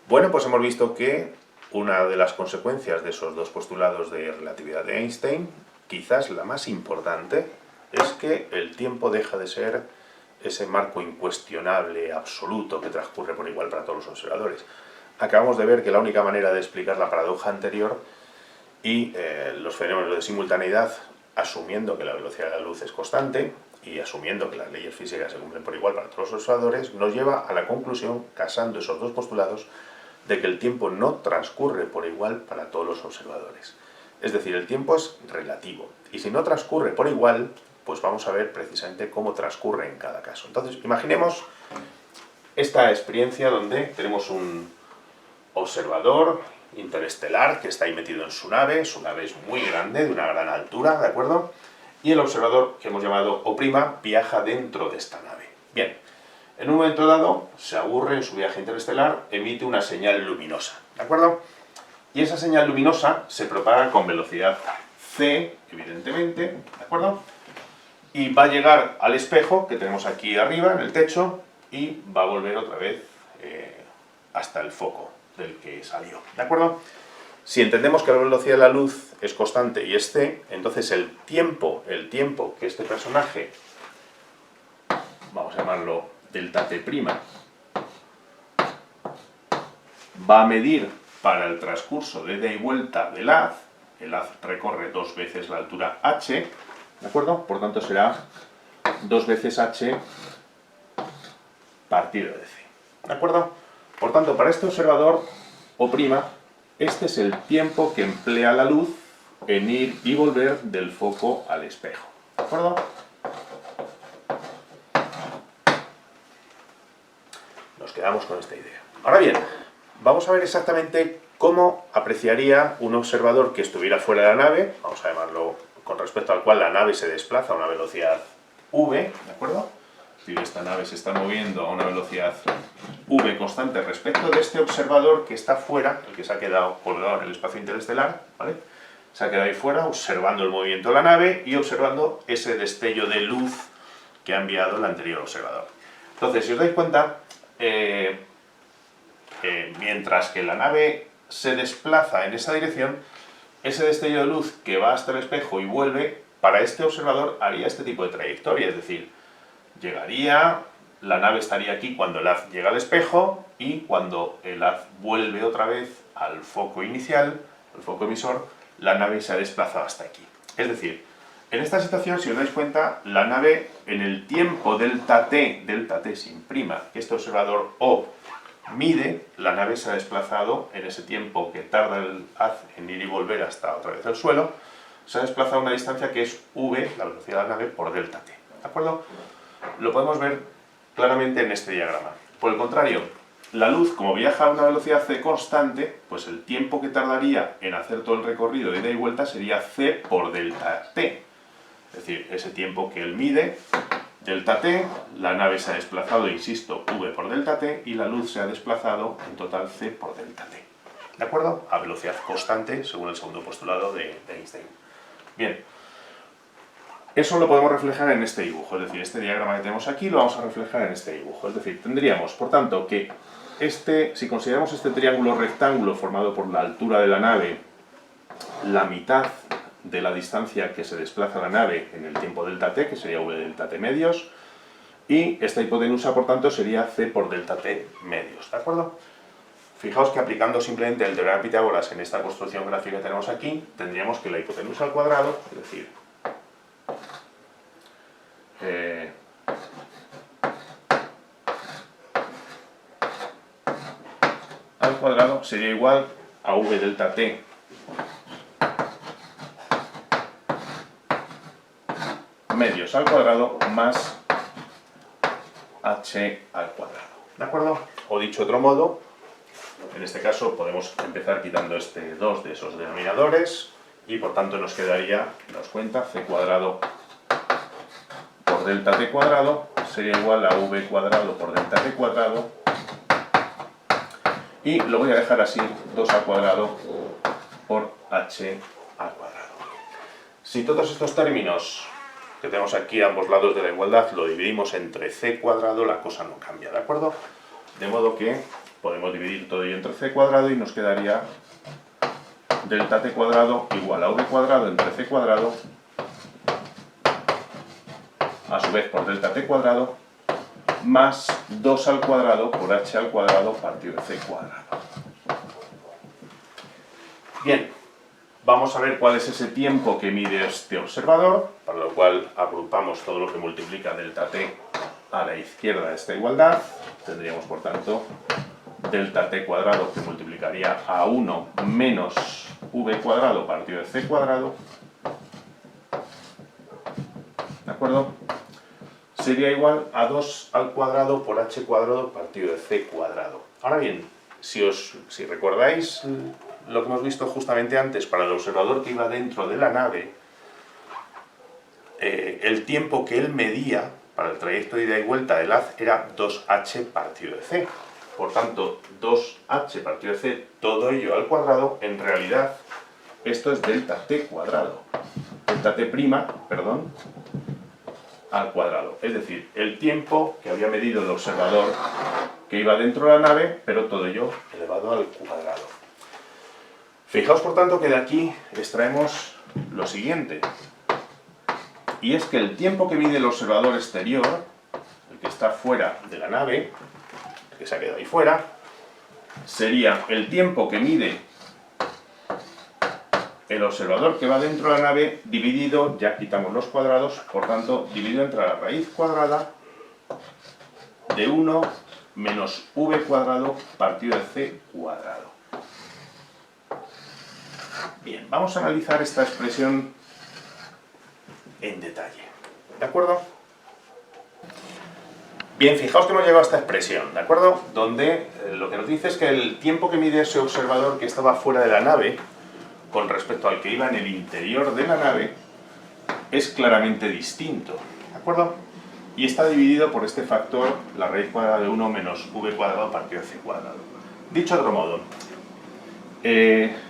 Bueno, pues hemos visto que una de las consecuencias de esos dos postulados de relatividad de Einstein, quizás la más importante, es que el tiempo deja de ser ese marco incuestionable, absoluto, que transcurre por igual para todos los observadores. Acabamos de ver que la única manera de explicar la paradoja anterior y los fenómenos de simultaneidad, asumiendo que la velocidad de la luz es constante y asumiendo que las leyes físicas se cumplen por igual para todos los observadores, nos lleva a la conclusión, casando esos dos postulados, de que el tiempo no transcurre por igual para todos los observadores. Es decir, el tiempo es relativo. Y si no transcurre por igual, pues vamos a ver precisamente cómo transcurre en cada caso. Entonces, imaginemos esta experiencia donde tenemos un observador interestelar que está ahí metido en su nave es muy grande, de una gran altura, ¿de acuerdo? Y el observador, que hemos llamado O', viaja dentro de esta nave. Bien, en un momento dado se aburre en su viaje interestelar, emite una señal luminosa, ¿de acuerdo? Y esa señal luminosa se propaga con velocidad c, evidentemente, ¿de acuerdo? Y va a llegar al espejo que tenemos aquí arriba, en el techo, y va a volver otra vez hasta el foco del que salió, ¿de acuerdo? Si entendemos que la velocidad de la luz es constante y es c, entonces el tiempo que este personaje, vamos a llamarlo delta t', va a medir para el transcurso de ida y vuelta del haz, el haz recorre 2 veces la altura h, ¿de acuerdo? Por tanto será 2 veces h partido de c, ¿de acuerdo? Por tanto, para este observador O', este es el tiempo que emplea la luz en ir y volver del foco al espejo, ¿de acuerdo? Nos quedamos con esta idea. Ahora bien, vamos a ver exactamente cómo apreciaría un observador que estuviera fuera de la nave, vamos a llamarlo con respecto al cual la nave se desplaza a una velocidad v, ¿de acuerdo? Es decir, esta nave se está moviendo a una velocidad v constante respecto de este observador que está fuera, el que se ha quedado colgado en el espacio interestelar, ¿vale? Se ha quedado ahí fuera observando el movimiento de la nave y observando ese destello de luz que ha enviado el anterior observador. Entonces, si os dais cuenta, mientras que la nave se desplaza en esa dirección, ese destello de luz que va hasta el espejo y vuelve, para este observador haría este tipo de trayectoria, es decir, llegaría, la nave estaría aquí cuando el haz llega al espejo y cuando el haz vuelve otra vez al foco inicial, al foco emisor, la nave se ha desplazado hasta aquí. Es decir, en esta situación, si os dais cuenta, la nave en el tiempo delta t sin prima, que este observador O mide, la nave se ha desplazado en ese tiempo que tarda el haz en ir y volver hasta otra vez el suelo, se ha desplazado a una distancia que es v, la velocidad de la nave, por delta t, ¿de acuerdo? Lo podemos ver claramente en este diagrama. Por el contrario, la luz, como viaja a una velocidad c constante, pues el tiempo que tardaría en hacer todo el recorrido de ida y vuelta sería c por delta t. Es decir, ese tiempo que él mide, delta t, la nave se ha desplazado, insisto, v por delta t, y la luz se ha desplazado en total c por delta t. ¿De acuerdo? A velocidad constante, según el segundo postulado de Einstein. Bien. Eso lo podemos reflejar en este dibujo, es decir, este diagrama que tenemos aquí lo vamos a reflejar en este dibujo. Es decir, tendríamos, por tanto, que si consideramos este triángulo rectángulo formado por la altura de la nave, la mitad de la distancia que se desplaza la nave en el tiempo delta t, que sería v delta t medios, y esta hipotenusa, por tanto, sería c por delta t medios, ¿de acuerdo? Fijaos que aplicando simplemente el teorema de Pitágoras en esta construcción gráfica que tenemos aquí, tendríamos que la hipotenusa al cuadrado, es decir, al cuadrado sería igual a v delta t medios al cuadrado más h al cuadrado, ¿de acuerdo? O dicho de otro modo, en este caso podemos empezar quitando este 2 de esos denominadores y por tanto nos quedaría, daos cuenta, c cuadrado por delta t cuadrado sería igual a v cuadrado por delta t cuadrado, y lo voy a dejar así, 2 al cuadrado por h al cuadrado. Si todos estos términos que tenemos aquí a ambos lados de la igualdad lo dividimos entre c cuadrado, la cosa no cambia, ¿de acuerdo? De modo que podemos dividir todo ello entre c cuadrado y nos quedaría delta t cuadrado igual a v cuadrado entre c cuadrado a su vez por delta t cuadrado más 2 al cuadrado por h al cuadrado partido de c cuadrado. Bien, vamos a ver cuál es ese tiempo que mide este observador, para lo cual agrupamos todo lo que multiplica delta t a la izquierda de esta igualdad. Tendríamos, por tanto, delta t cuadrado que multiplicaría a 1 menos v cuadrado partido de c cuadrado. ¿De acuerdo? Sería igual a 2 al cuadrado por h cuadrado partido de c cuadrado. Ahora bien, si recordáis lo que hemos visto justamente antes para el observador que iba dentro de la nave, el tiempo que él medía para el trayecto de ida y vuelta del haz era 2h partido de c. Por tanto, 2h partido de c, todo ello al cuadrado, en realidad, esto es delta t cuadrado. Delta t prima, perdón, al cuadrado. Es decir, el tiempo que había medido el observador que iba dentro de la nave, pero todo ello elevado al cuadrado. Fijaos, por tanto, que de aquí extraemos lo siguiente. Y es que el tiempo que mide el observador exterior, el que está fuera de la nave, el que se ha quedado ahí fuera, sería el tiempo que mide el observador que va dentro de la nave dividido, ya quitamos los cuadrados, por tanto, dividido entre la raíz cuadrada de 1 menos v cuadrado partido de c cuadrado. Bien, vamos a analizar esta expresión en detalle. ¿De acuerdo? Bien, fijaos que hemos llegado a esta expresión, ¿de acuerdo? Donde lo que nos dice es que el tiempo que mide ese observador que estaba fuera de la nave con respecto al que iba en el interior de la nave es claramente distinto, ¿de acuerdo? Y está dividido por este factor, la raíz cuadrada de 1 menos v cuadrado partido de c cuadrado. Dicho de otro modo,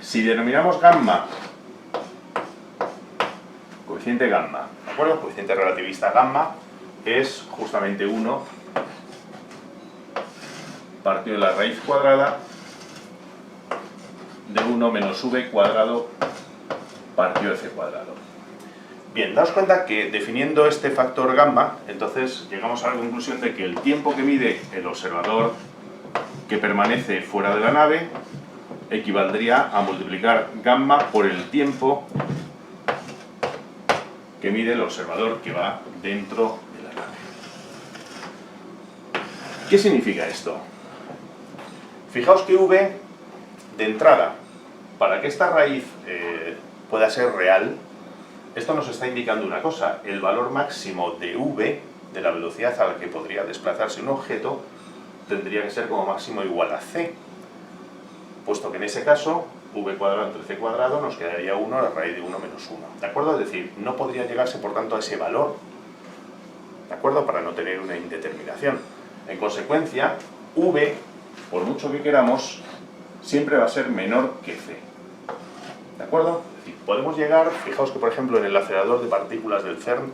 si denominamos gamma, coeficiente gamma, ¿de acuerdo? Coeficiente relativista gamma es justamente 1 partido de la raíz cuadrada de 1 menos v cuadrado partido de c cuadrado. Bien, daos cuenta que definiendo este factor gamma, entonces llegamos a la conclusión de que el tiempo que mide el observador que permanece fuera de la nave equivaldría a multiplicar gamma por el tiempo que mide el observador que va dentro de la nave. ¿Qué significa esto? Fijaos que v, de entrada, para que esta raíz pueda ser real, esto nos está indicando una cosa: el valor máximo de v, de la velocidad a la que podría desplazarse un objeto, tendría que ser como máximo igual a c, puesto que en ese caso v cuadrado entre c cuadrado nos quedaría 1 a la raíz de 1 menos 1, ¿de acuerdo? Es decir, no podría llegarse por tanto a ese valor, ¿de acuerdo? Para no tener una indeterminación. En consecuencia, v, por mucho que queramos, siempre va a ser menor que c, ¿de acuerdo? Es decir, podemos llegar, fijaos que por ejemplo en el acelerador de partículas del CERN,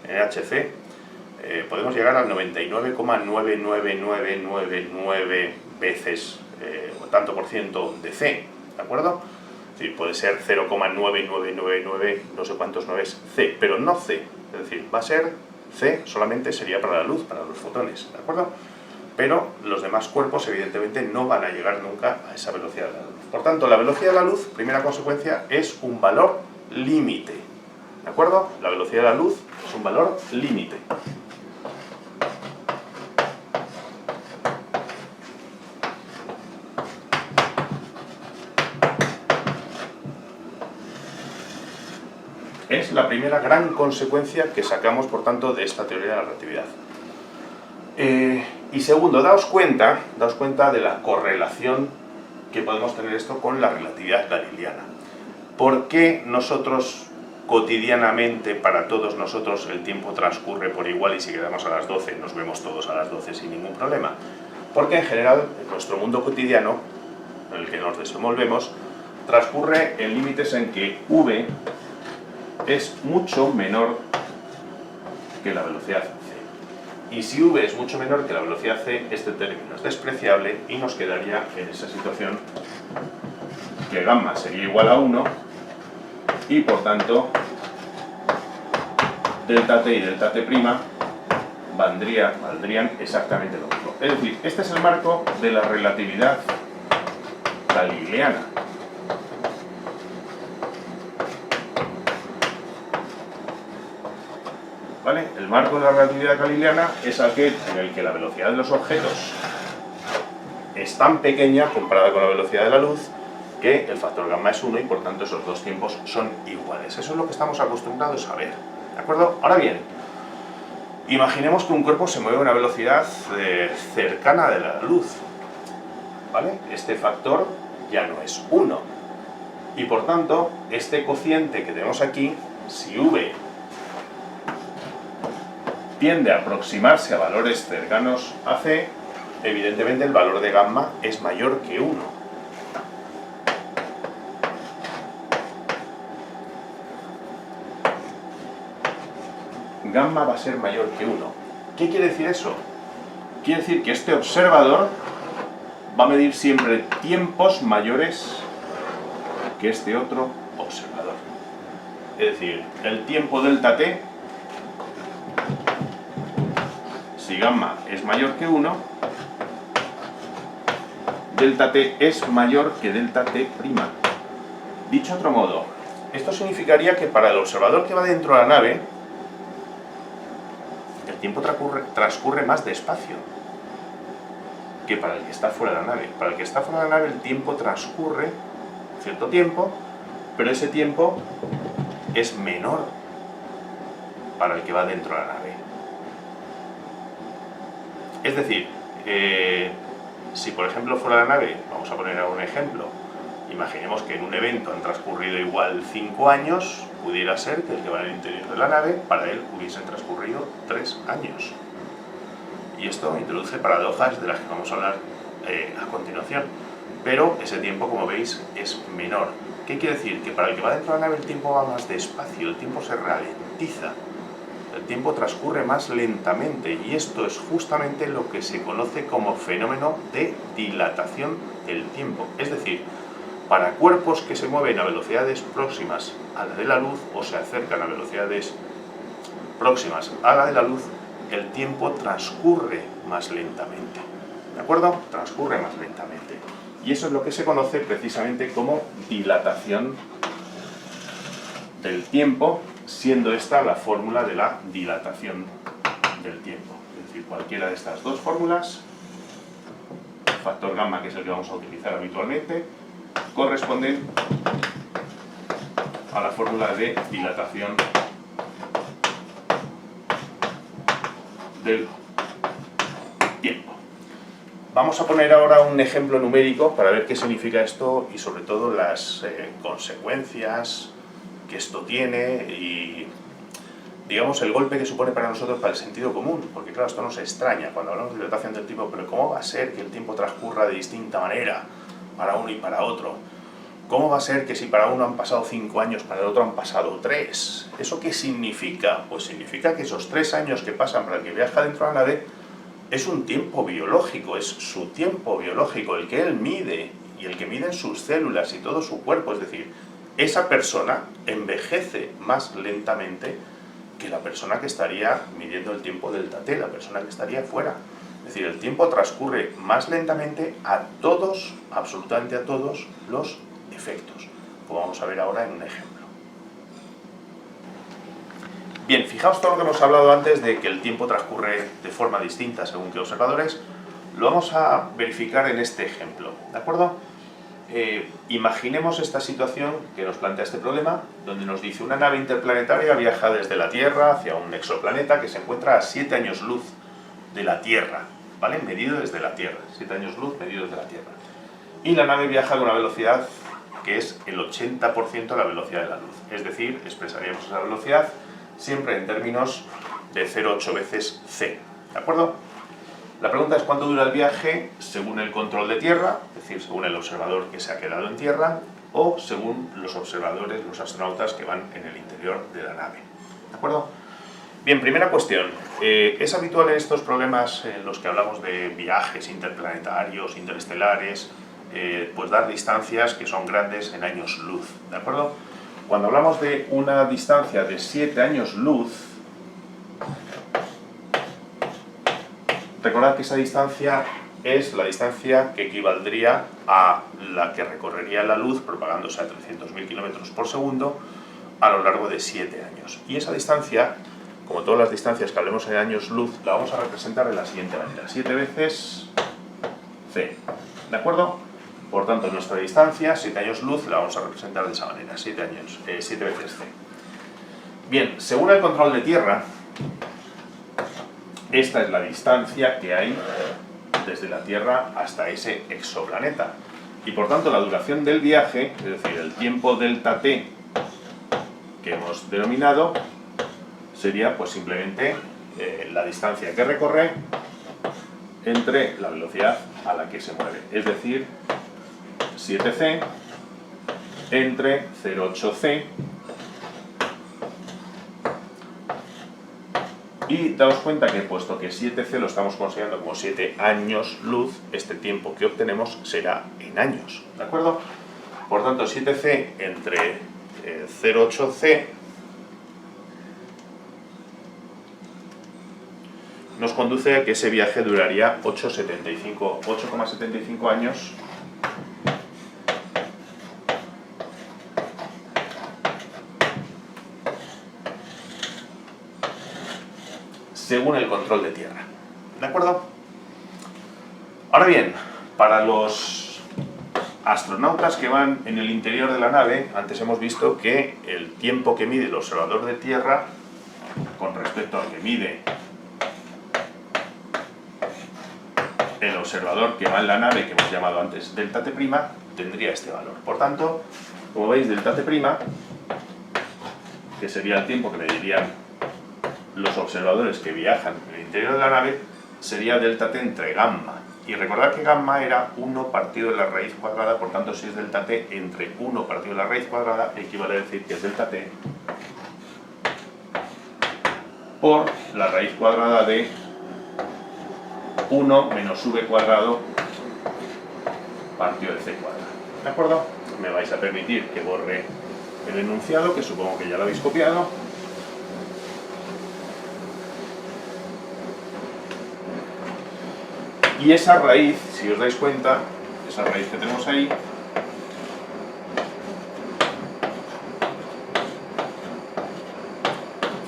en HC, podemos llegar al 99,99999 veces o tanto por ciento de c, ¿de acuerdo? Es decir, puede ser 0,9999 no sé cuántos 9 es c, pero no c, es decir, va a ser c solamente sería para la luz, para los fotones, ¿de acuerdo? Pero los demás cuerpos evidentemente no van a llegar nunca a esa velocidad de la luz. Por tanto, la velocidad de la luz, primera consecuencia, es un valor límite, ¿de acuerdo? La velocidad de la luz es un valor límite. Es la primera gran consecuencia que sacamos, por tanto, de esta teoría de la relatividad. Y segundo, daos cuenta de la correlación que podemos tener esto con la relatividad galileana. ¿Por qué nosotros, cotidianamente, para todos nosotros, el tiempo transcurre por igual y si quedamos a las 12, nos vemos todos a las 12 sin ningún problema? Porque en general, en nuestro mundo cotidiano, en el que nos desenvolvemos, transcurre en límites en que v es mucho menor que la velocidad c. Y si v es mucho menor que la velocidad c, este término es despreciable y nos quedaría en esa situación que gamma sería igual a 1 y por tanto delta t y delta t' valdrían exactamente lo mismo. Es decir, este es el marco de la relatividad galileana. ¿Vale? El marco de la relatividad galileana es aquel en el que la velocidad de los objetos es tan pequeña comparada con la velocidad de la luz que el factor gamma es 1 y por tanto esos dos tiempos son iguales. Eso es lo que estamos acostumbrados a ver. ¿De acuerdo? Ahora bien, imaginemos que un cuerpo se mueve a una velocidad cercana de la luz. ¿Vale? Este factor ya no es 1. Y por tanto, este cociente que tenemos aquí, si v tiende a aproximarse a valores cercanos a c, evidentemente el valor de gamma es mayor que 1. Gamma va a ser mayor que 1. ¿Qué quiere decir eso? Quiere decir que este observador va a medir siempre tiempos mayores que este otro observador. Es decir, el tiempo delta t, si gamma es mayor que 1, delta t es mayor que delta t'. Dicho de otro modo, esto significaría que para el observador que va dentro de la nave, el tiempo transcurre más despacio que para el que está fuera de la nave. Para el que está fuera de la nave el tiempo transcurre cierto tiempo, pero ese tiempo es menor para el que va dentro de la nave. Es decir, si por ejemplo fuera de la nave, vamos a poner un ejemplo, imaginemos que en un evento han transcurrido igual 5 años, pudiera ser que el que va en el interior de la nave, para él hubiesen transcurrido 3 años. Y esto introduce paradojas de las que vamos a hablar a continuación. Pero ese tiempo, como veis, es menor. ¿Qué quiere decir? Que para el que va dentro de la nave el tiempo va más despacio, el tiempo se ralentiza, el tiempo transcurre más lentamente y esto es justamente lo que se conoce como fenómeno de dilatación del tiempo. Es decir, para cuerpos que se mueven a velocidades próximas a la de la luz o se acercan a velocidades próximas a la de la luz, el tiempo transcurre más lentamente. ¿De acuerdo? Transcurre más lentamente. Y eso es lo que se conoce precisamente como dilatación del tiempo, siendo esta la fórmula de la dilatación del tiempo. Es decir, cualquiera de estas dos fórmulas, el factor gamma, que es el que vamos a utilizar habitualmente, corresponden a la fórmula de dilatación del tiempo. Vamos a poner ahora un ejemplo numérico para ver qué significa esto y sobre todo las consecuencias que esto tiene y digamos el golpe que supone para nosotros para el sentido común, porque claro, esto nos extraña cuando hablamos de dilatación del tiempo, pero ¿cómo va a ser que el tiempo transcurra de distinta manera para uno y para otro? ¿Cómo va a ser que si para uno han pasado 5 años, para el otro han pasado 3? ¿Eso qué significa? Pues significa que esos 3 años que pasan para el que viaja dentro de la nave es un tiempo biológico, es su tiempo biológico, el que él mide y el que miden sus células y todo su cuerpo. Es decir, esa persona envejece más lentamente que la persona que estaría midiendo el tiempo delta t, la persona que estaría fuera. Es decir, el tiempo transcurre más lentamente a todos, absolutamente a todos los efectos, como vamos a ver ahora en un ejemplo. Bien, fijaos todo lo que hemos hablado antes de que el tiempo transcurre de forma distinta según qué observadores, lo vamos a verificar en este ejemplo, ¿de acuerdo? Imaginemos esta situación que nos plantea este problema, donde nos dice una nave interplanetaria viaja desde la Tierra hacia un exoplaneta que se encuentra a 7 años luz de la Tierra, ¿vale? Medido desde la Tierra, 7 años luz medido desde la Tierra. Y la nave viaja con una velocidad que es el 80% de la velocidad de la luz, es decir, expresaríamos esa velocidad siempre en términos de 0,8 veces c, ¿de acuerdo? La pregunta es cuánto dura el viaje según el control de tierra, es decir, según el observador que se ha quedado en tierra, o según los observadores, los astronautas que van en el interior de la nave, ¿de acuerdo? Bien, primera cuestión. ¿Es habitual en estos problemas en los que hablamos de viajes interplanetarios, interestelares, pues dar distancias que son grandes en años luz? ¿De acuerdo? Cuando hablamos de una distancia de 7 años luz, recordad que esa distancia es la distancia que equivaldría a la que recorrería la luz propagándose a 300.000 km por segundo a lo largo de 7 años. Y esa distancia, como todas las distancias que hablemos en años luz, la vamos a representar de la siguiente manera: 7 veces c. ¿De acuerdo? Por tanto, nuestra distancia, 7 años luz, la vamos a representar de esa manera: 7 veces c. Bien, según el control de Tierra, esta es la distancia que hay desde la Tierra hasta ese exoplaneta. Y por tanto, la duración del viaje, es decir, el tiempo delta t que hemos denominado, sería pues simplemente la distancia que recorre entre la velocidad a la que se mueve. Es decir, 7c entre 0,8c. Y daos cuenta que, puesto que 7c lo estamos considerando como 7 años luz, este tiempo que obtenemos será en años, ¿de acuerdo? Por tanto, 7c entre 0,8c nos conduce a que ese viaje duraría 8,75 años según el control de Tierra. ¿De acuerdo? Ahora bien, para los astronautas que van en el interior de la nave, antes hemos visto que el tiempo que mide el observador de Tierra con respecto al que mide el observador que va en la nave, que hemos llamado antes delta t', tendría este valor. Por tanto, como veis, delta t', que sería el tiempo que medirían los observadores que viajan en el interior de la nave, sería delta t entre gamma. Y recordad que gamma era 1 partido de la raíz cuadrada, por tanto, si es delta t entre 1 partido de la raíz cuadrada, equivale a decir que es delta t por la raíz cuadrada de 1 menos v cuadrado partido de c cuadrado. ¿De acuerdo? Me vais a permitir que borre el enunciado, que supongo que ya lo habéis copiado. Y esa raíz, si os dais cuenta, esa raíz que tenemos ahí,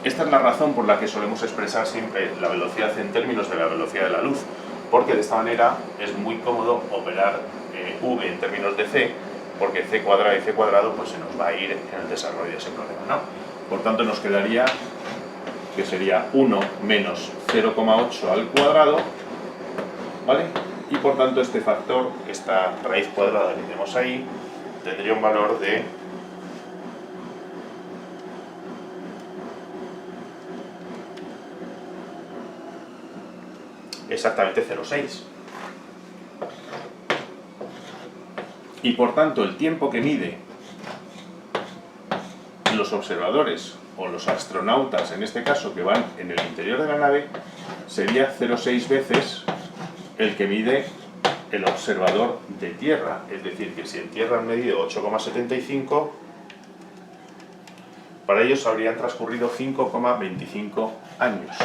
esta es la razón por la que solemos expresar siempre la velocidad en términos de la velocidad de la luz, porque de esta manera es muy cómodo operar v en términos de c, porque c cuadrado y c cuadrado pues se nos va a ir en el desarrollo de ese problema, ¿no? Por tanto, nos quedaría que sería 1 menos 0,8 al cuadrado, ¿vale? Y por tanto este factor, esta raíz cuadrada que tenemos ahí, tendría un valor de exactamente 0,6. Y por tanto el tiempo que mide los observadores o los astronautas, en este caso, que van en el interior de la nave, sería 0,6 veces el que mide el observador de Tierra. Es decir, que si en Tierra han medido 8,75, para ellos habrían transcurrido 5,25 años.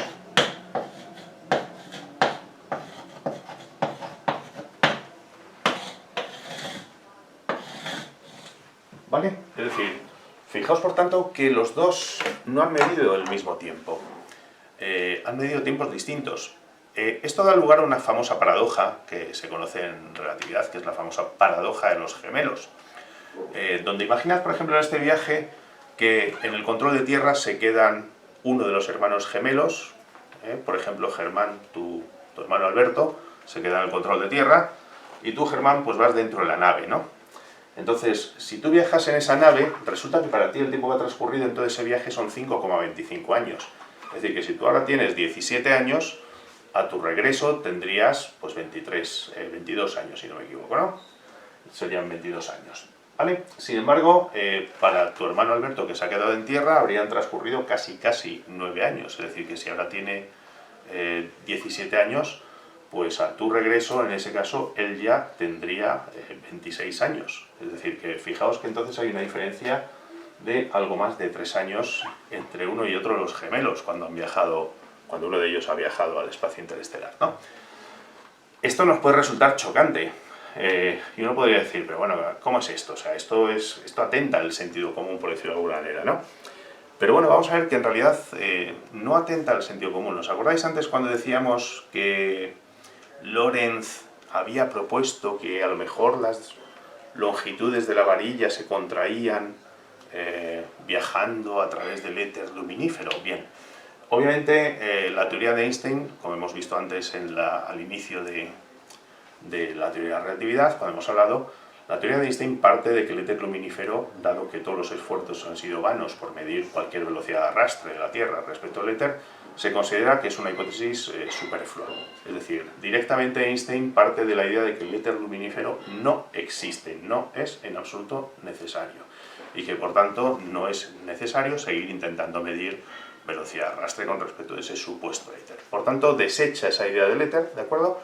¿Vale? Es decir, fijaos por tanto que los dos no han medido el mismo tiempo, han medido tiempos distintos. Esto da lugar a una famosa paradoja que se conoce en relatividad, que es la famosa paradoja de los gemelos, donde imaginad, por ejemplo, en este viaje que en el control de Tierra se quedan uno de los hermanos gemelos, por ejemplo, Germán, tu hermano Alberto, se queda en el control de Tierra, y tú, Germán, pues vas dentro de la nave, ¿no? Entonces, si tú viajas en esa nave, resulta que para ti el tiempo que ha transcurrido en todo ese viaje son 5,25 años. Es decir, que si tú ahora tienes 17 años, a tu regreso tendrías pues 22 años, si no me equivoco, ¿no? Serían 22 años. ¿vale? Sin embargo, para tu hermano Alberto, que se ha quedado en tierra, habrían transcurrido casi 9 años. Es decir, que si ahora tiene 17 años, pues a tu regreso, en ese caso, él ya tendría 26 años. Es decir, que fijaos que entonces hay una diferencia de algo más de 3 años entre uno y otro de los gemelos cuando uno de ellos ha viajado al espacio interestelar, ¿no? Esto nos puede resultar chocante. Y uno podría decir, pero bueno, ¿cómo es esto? O sea, esto atenta al sentido común, por decirlo de alguna manera, ¿no? Pero bueno, vamos a ver que en realidad no atenta al sentido común. ¿Os acordáis antes cuando decíamos que Lorentz había propuesto que a lo mejor las longitudes de la varilla se contraían viajando a través del éter luminífero? Bien, obviamente la teoría de Einstein, como hemos visto antes al inicio de la teoría de la relatividad, cuando hemos hablado, la teoría de Einstein parte de que el éter luminífero, dado que todos los esfuerzos han sido vanos por medir cualquier velocidad de arrastre de la Tierra respecto al éter, se considera que es una hipótesis superflua. Es decir, directamente Einstein parte de la idea de que el éter luminífero no existe, no es en absoluto necesario, y que por tanto no es necesario seguir intentando medir velocidad de arrastre con respecto a ese supuesto éter. Por tanto, desecha esa idea del éter, ¿de acuerdo?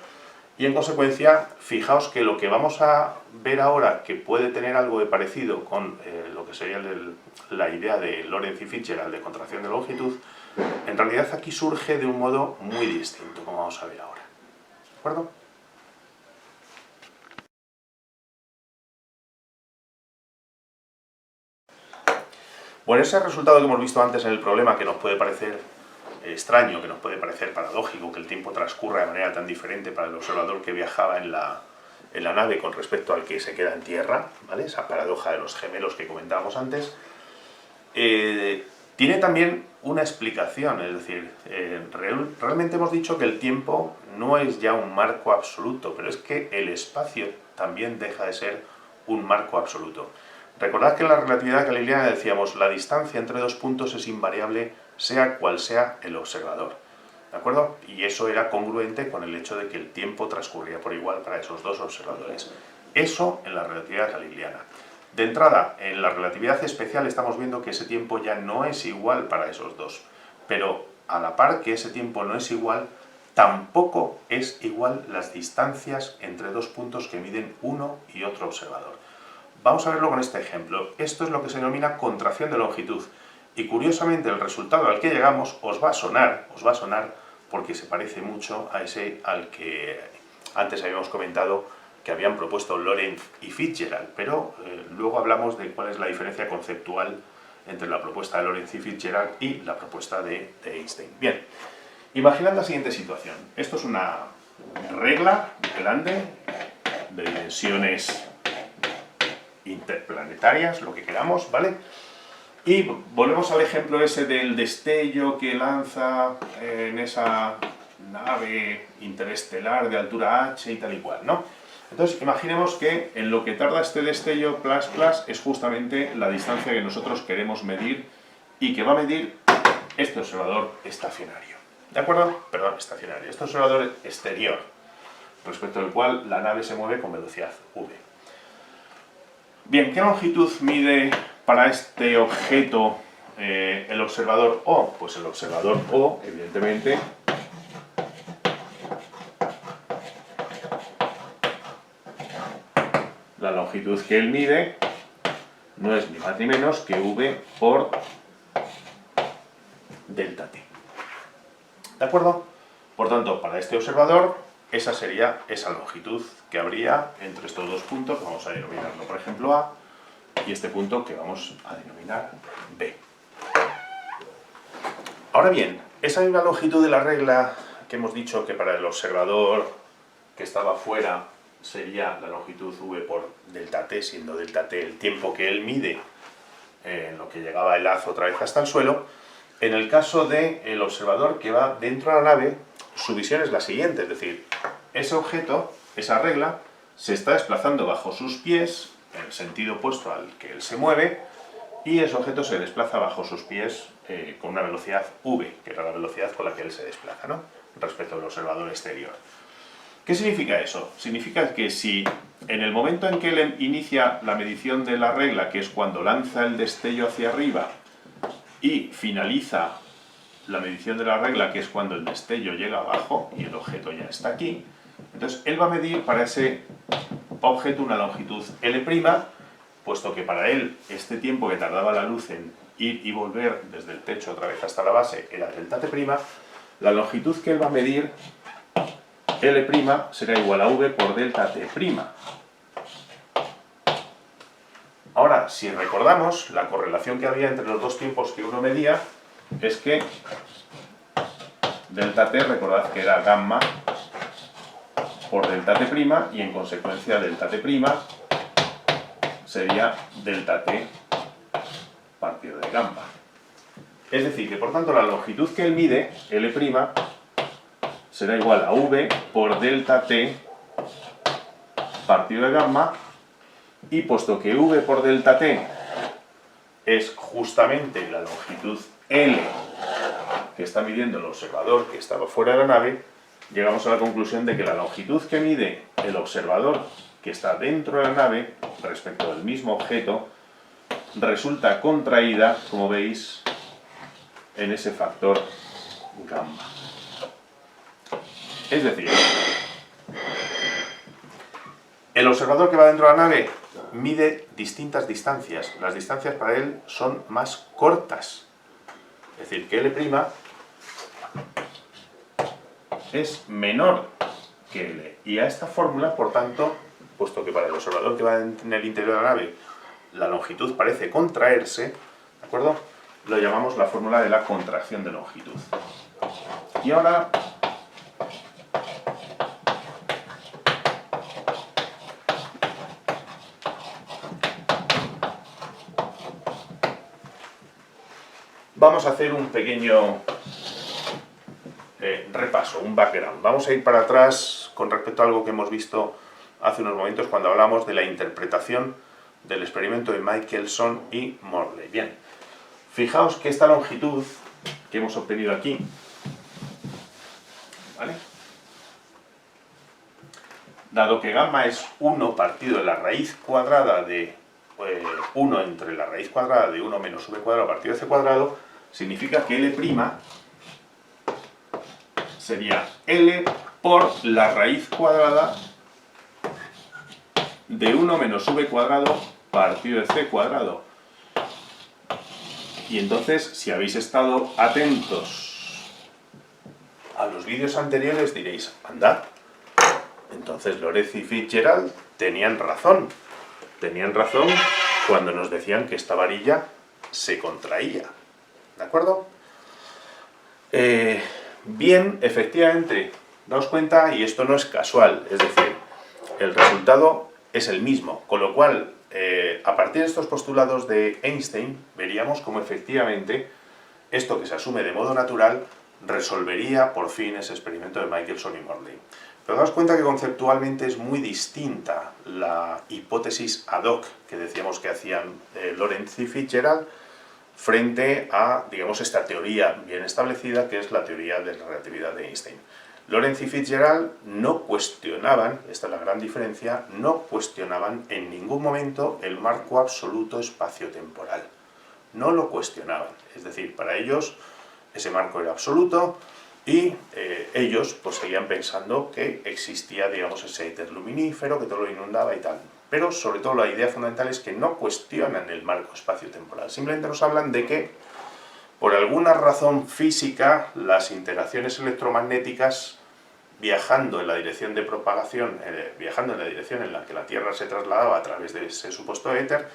Y en consecuencia, fijaos que lo que vamos a ver ahora, que puede tener algo de parecido con lo que sería la idea de Lorentz y Fitzgerald de contracción de longitud, en realidad aquí surge de un modo muy distinto, como vamos a ver ahora. ¿De acuerdo? Bueno, ese resultado que hemos visto antes en el problema, que nos puede parecer extraño, que nos puede parecer paradójico, que el tiempo transcurra de manera tan diferente para el observador que viajaba en la nave con respecto al que se queda en tierra, ¿vale? Esa paradoja de los gemelos que comentábamos antes, tiene también una explicación. Es decir, realmente hemos dicho que el tiempo no es ya un marco absoluto, pero es que el espacio también deja de ser un marco absoluto. Recordad que en la relatividad galileana decíamos la distancia entre dos puntos es invariable sea cual sea el observador, ¿de acuerdo? Y eso era congruente con el hecho de que el tiempo transcurría por igual para esos dos observadores. Eso en la relatividad galileana. De entrada, en la relatividad especial estamos viendo que ese tiempo ya no es igual para esos dos, pero a la par que ese tiempo no es igual, tampoco es igual las distancias entre dos puntos que miden uno y otro observador. Vamos a verlo con este ejemplo. Esto es lo que se denomina contracción de longitud. Y curiosamente el resultado al que llegamos os va a sonar porque se parece mucho a ese al que antes habíamos comentado que habían propuesto Lorentz y Fitzgerald, pero luego hablamos de cuál es la diferencia conceptual entre la propuesta de Lorentz y Fitzgerald y la propuesta de Einstein. Bien, imaginad la siguiente situación. Esto es una regla grande de dimensiones interplanetarias, lo que queramos, ¿vale? Y volvemos al ejemplo ese del destello que lanza en esa nave interestelar de altura h y tal y cual, ¿no? Entonces, imaginemos que en lo que tarda este destello es justamente la distancia que nosotros queremos medir y que va a medir este observador estacionario. ¿De acuerdo? Perdón, estacionario. Este observador exterior, respecto al cual la nave se mueve con velocidad v. Bien, ¿qué longitud mide para este objeto el observador O? Pues el observador O, evidentemente, la longitud que él mide no es ni más ni menos que v por delta t. ¿De acuerdo? Por tanto, para este observador, esa sería esa longitud que habría entre estos dos puntos. Vamos a denominarlo, por ejemplo, A, y este punto que vamos a denominar B. Ahora bien, esa misma longitud de la regla que hemos dicho que para el observador que estaba fuera sería la longitud v por delta t, siendo delta t el tiempo que él mide en lo que llegaba el haz otra vez hasta el suelo. En el caso del observador que va dentro de la nave, su visión es la siguiente, es decir, ese objeto, esa regla, se está desplazando bajo sus pies, en el sentido opuesto al que él se mueve, y ese objeto se desplaza bajo sus pies con una velocidad v, que era la velocidad con la que él se desplaza, ¿no?, respecto al observador exterior. ¿Qué significa eso? Significa que si en el momento en que él inicia la medición de la regla, que es cuando lanza el destello hacia arriba, y finaliza la medición de la regla, que es cuando el destello llega abajo y el objeto ya está aquí, entonces él va a medir para ese objeto una longitud L', puesto que para él este tiempo que tardaba la luz en ir y volver desde el techo otra vez hasta la base era delta T', la longitud que él va a medir, L' será igual a V por delta T'. Ahora, si recordamos, la correlación que había entre los dos tiempos que uno medía es que delta T, recordad que era gamma por delta T' y en consecuencia delta T' sería delta T partido de gamma. Es decir, que por tanto la longitud que él mide, L', será igual a V por delta T partido de gamma, y puesto que V por delta T es justamente la longitud L que está midiendo el observador que estaba fuera de la nave, llegamos a la conclusión de que la longitud que mide el observador que está dentro de la nave respecto del mismo objeto resulta contraída, como veis, en ese factor gamma. Es decir, el observador que va dentro de la nave mide distintas distancias. Las distancias para él son más cortas. Es decir, que L' es menor que L. Y a esta fórmula, por tanto, puesto que para el observador que va en el interior de la nave la longitud parece contraerse, ¿de acuerdo? Lo llamamos la fórmula de la contracción de longitud. Y ahora vamos a hacer un pequeño repaso, un background. Vamos a ir para atrás con respecto a algo que hemos visto hace unos momentos cuando hablamos de la interpretación del experimento de Michelson y Morley. Bien, fijaos que esta longitud que hemos obtenido aquí, ¿vale? Dado que gamma es 1 partido de la raíz cuadrada de 1 entre la raíz cuadrada de 1 menos v cuadrado partido de c cuadrado, significa que L' sería L por la raíz cuadrada de 1 menos v cuadrado partido de c cuadrado. Y entonces, si habéis estado atentos a los vídeos anteriores, diréis, anda, entonces Lorentz y Fitzgerald tenían razón. Tenían razón cuando nos decían que esta varilla se contraía. ¿De acuerdo? Bien, efectivamente, daos cuenta, y esto no es casual, es decir, el resultado es el mismo, con lo cual, a partir de estos postulados de Einstein, veríamos cómo efectivamente esto que se asume de modo natural resolvería por fin ese experimento de Michelson y Morley. Pero daos cuenta que conceptualmente es muy distinta la hipótesis ad hoc que decíamos que hacían Lorentz y Fitzgerald frente a, digamos, esta teoría bien establecida que es la teoría de la relatividad de Einstein. Lorentz y Fitzgerald no cuestionaban, esta es la gran diferencia, no cuestionaban en ningún momento el marco absoluto espaciotemporal. No lo cuestionaban, es decir, para ellos ese marco era absoluto y ellos pues seguían pensando que existía, digamos, ese éter luminífero que todo lo inundaba y tal. Pero sobre todo la idea fundamental es que no cuestionan el marco espaciotemporal, simplemente nos hablan de que por alguna razón física las interacciones electromagnéticas viajando en la dirección de propagación, viajando en la dirección en la que la Tierra se trasladaba a través de ese supuesto éter,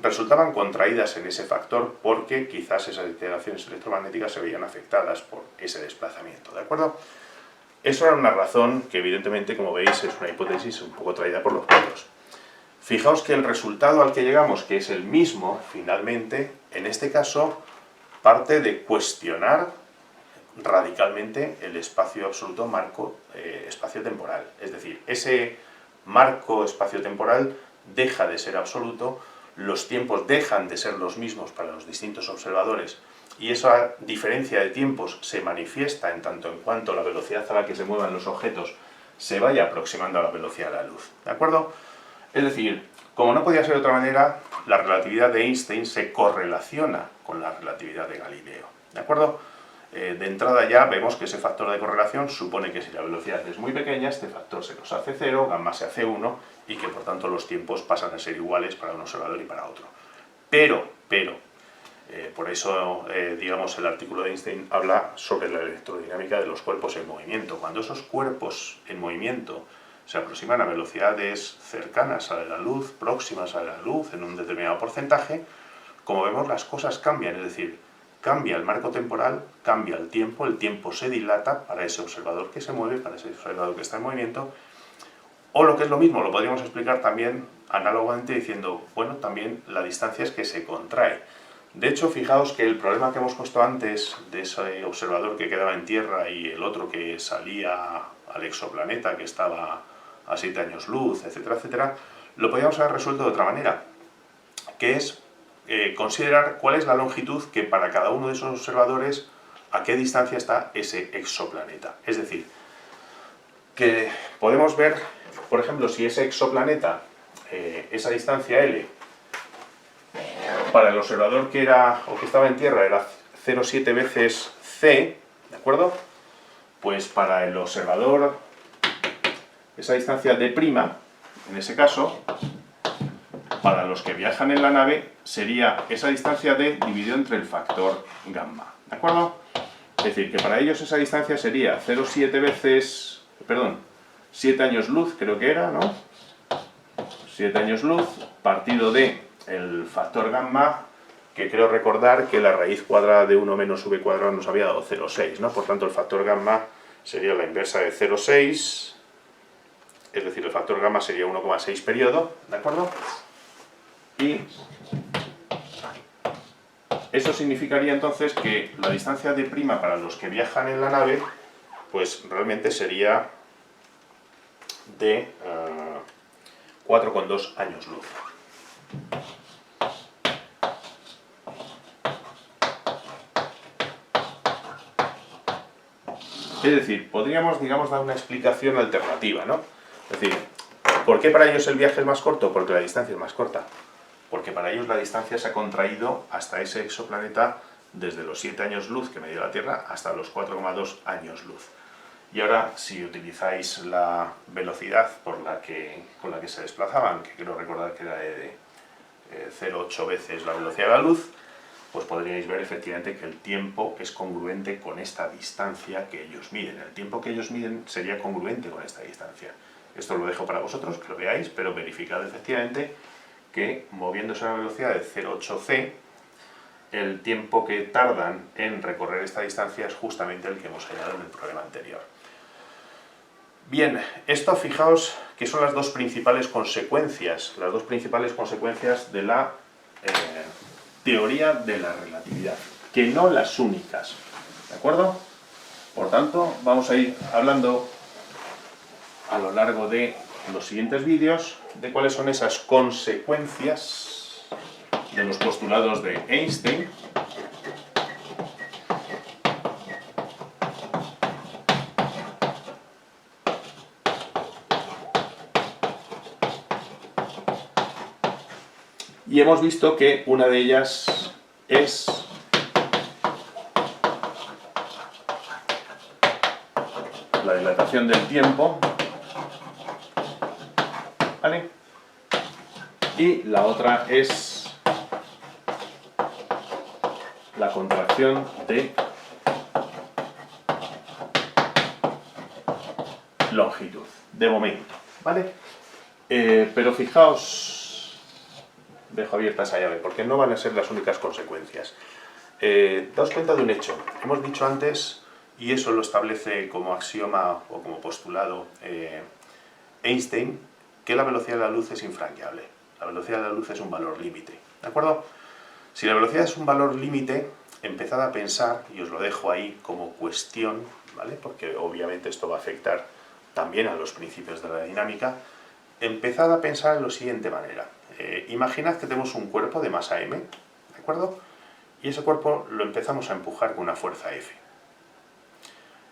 resultaban contraídas en ese factor porque quizás esas interacciones electromagnéticas se veían afectadas por ese desplazamiento, ¿de acuerdo? Eso era una razón que evidentemente, como veis, es una hipótesis un poco traída por los pelos. Fijaos que el resultado al que llegamos, que es el mismo, finalmente, en este caso, parte de cuestionar radicalmente el espacio absoluto marco espaciotemporal. Es decir, ese marco espaciotemporal deja de ser absoluto, los tiempos dejan de ser los mismos para los distintos observadores y esa diferencia de tiempos se manifiesta en tanto en cuanto la velocidad a la que se muevan los objetos se vaya aproximando a la velocidad de la luz, ¿de acuerdo? Es decir, como no podía ser de otra manera, la relatividad de Einstein se correlaciona con la relatividad de Galileo, ¿de acuerdo? De entrada ya vemos que ese factor de correlación supone que si la velocidad es muy pequeña, este factor se nos hace 0, gamma se hace 1, y que por tanto los tiempos pasan a ser iguales para un observador y para otro. Pero, por eso, digamos, el artículo de Einstein habla sobre la electrodinámica de los cuerpos en movimiento. Cuando esos cuerpos en movimiento se aproximan a velocidades cercanas a la luz, próximas a la luz, en un determinado porcentaje, como vemos, las cosas cambian, es decir, cambia el marco temporal, cambia el tiempo se dilata para ese observador que se mueve, para ese observador que está en movimiento, o lo que es lo mismo, lo podríamos explicar también análogamente diciendo, bueno, también la distancia es que se contrae. De hecho, fijaos que el problema que hemos puesto antes de ese observador que quedaba en Tierra y el otro que salía al exoplaneta, que estaba a 7 años luz, etcétera, etcétera, lo podríamos haber resuelto de otra manera, que es considerar cuál es la longitud que para cada uno de esos observadores, a qué distancia está ese exoplaneta. Es decir, que podemos ver, por ejemplo, si ese exoplaneta, esa distancia L, para el observador que era o que estaba en Tierra era 0,7 veces c, ¿de acuerdo? Pues para el observador, esa distancia d', en ese caso, para los que viajan en la nave, sería esa distancia d dividido entre el factor gamma, ¿de acuerdo? Es decir, que para ellos esa distancia sería 0,7 veces, perdón, 7 años luz, creo que era, ¿no? 7 años luz, partido de el factor gamma, que creo recordar que la raíz cuadrada de 1 menos v cuadrado nos había dado 0,6, ¿no? Por tanto, el factor gamma sería la inversa de 0,6, es decir, el factor gamma sería 1,6 periodo, ¿de acuerdo? Y eso significaría entonces que la distancia d' para los que viajan en la nave, pues realmente sería de 4,2 años luz. Es decir, podríamos, digamos, dar una explicación alternativa, ¿no? Es decir, ¿por qué para ellos el viaje es más corto? Porque la distancia es más corta. Porque para ellos la distancia se ha contraído hasta ese exoplaneta desde los 7 años luz que medía la Tierra hasta los 4,2 años luz. Y ahora, si utilizáis la velocidad con la que se desplazaban, que quiero recordar que era de 0,8 veces la velocidad de la luz, pues podríais ver efectivamente que el tiempo es congruente con esta distancia que ellos miden. El tiempo que ellos miden sería congruente con esta distancia. Esto lo dejo para vosotros, que lo veáis, pero verificad efectivamente que moviéndose a una velocidad de 0,8c, el tiempo que tardan en recorrer esta distancia es justamente el que hemos hallado en el problema anterior. Bien, esto fijaos que son las dos principales consecuencias de la teoría de la relatividad, que no las únicas, ¿de acuerdo? Por tanto, vamos a ir hablando a lo largo de los siguientes vídeos de cuáles son esas consecuencias de los postulados de Einstein y hemos visto que una de ellas es la dilatación del tiempo, ¿vale? Y la otra es la contracción de longitud, de momento, ¿vale? Pero fijaos, dejo abierta esa llave, porque no van a ser las únicas consecuencias. Daos cuenta de un hecho. Hemos dicho antes, y eso lo establece como axioma o como postulado Einstein, que la velocidad de la luz es infranqueable. La velocidad de la luz es un valor límite, ¿de acuerdo? Si la velocidad es un valor límite, empezad a pensar, y os lo dejo ahí como cuestión, ¿vale? Porque obviamente esto va a afectar también a los principios de la dinámica, empezad a pensar de la siguiente manera. Imaginad que tenemos un cuerpo de masa m, ¿de acuerdo? Y ese cuerpo lo empezamos a empujar con una fuerza F.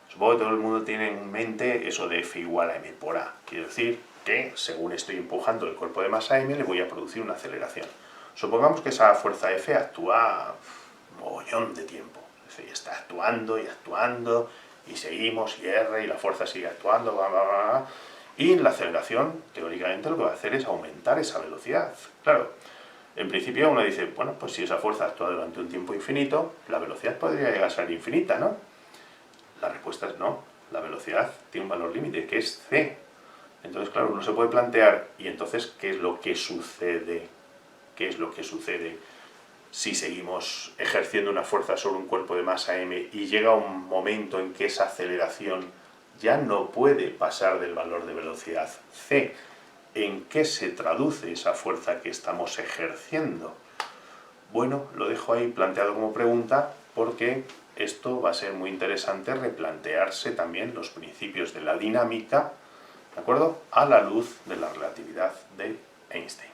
Es Supongo que todo el mundo tiene en mente eso de F igual a m por a. Quiere decir que, según estoy empujando el cuerpo de masa m, le voy a producir una aceleración. Supongamos que esa fuerza F actúa un mogollón de tiempo. Es decir, está actuando y actuando, y seguimos, y R, y la fuerza sigue actuando, bla, bla, bla, bla. Y la aceleración, teóricamente, lo que va a hacer es aumentar esa velocidad. Claro, en principio uno dice, bueno, pues si esa fuerza actúa durante un tiempo infinito, la velocidad podría llegar a ser infinita, ¿no? La respuesta es no. La velocidad tiene un valor límite, que es c. Entonces, claro, uno se puede plantear, ¿y entonces qué es lo que sucede? ¿Qué es lo que sucede si seguimos ejerciendo una fuerza sobre un cuerpo de masa m y llega un momento en que esa aceleración ya no puede pasar del valor de velocidad c? ¿En qué se traduce esa fuerza que estamos ejerciendo? Bueno, lo dejo ahí planteado como pregunta porque esto va a ser muy interesante replantearse también los principios de la dinámica, ¿de acuerdo?, a la luz de la relatividad de Einstein.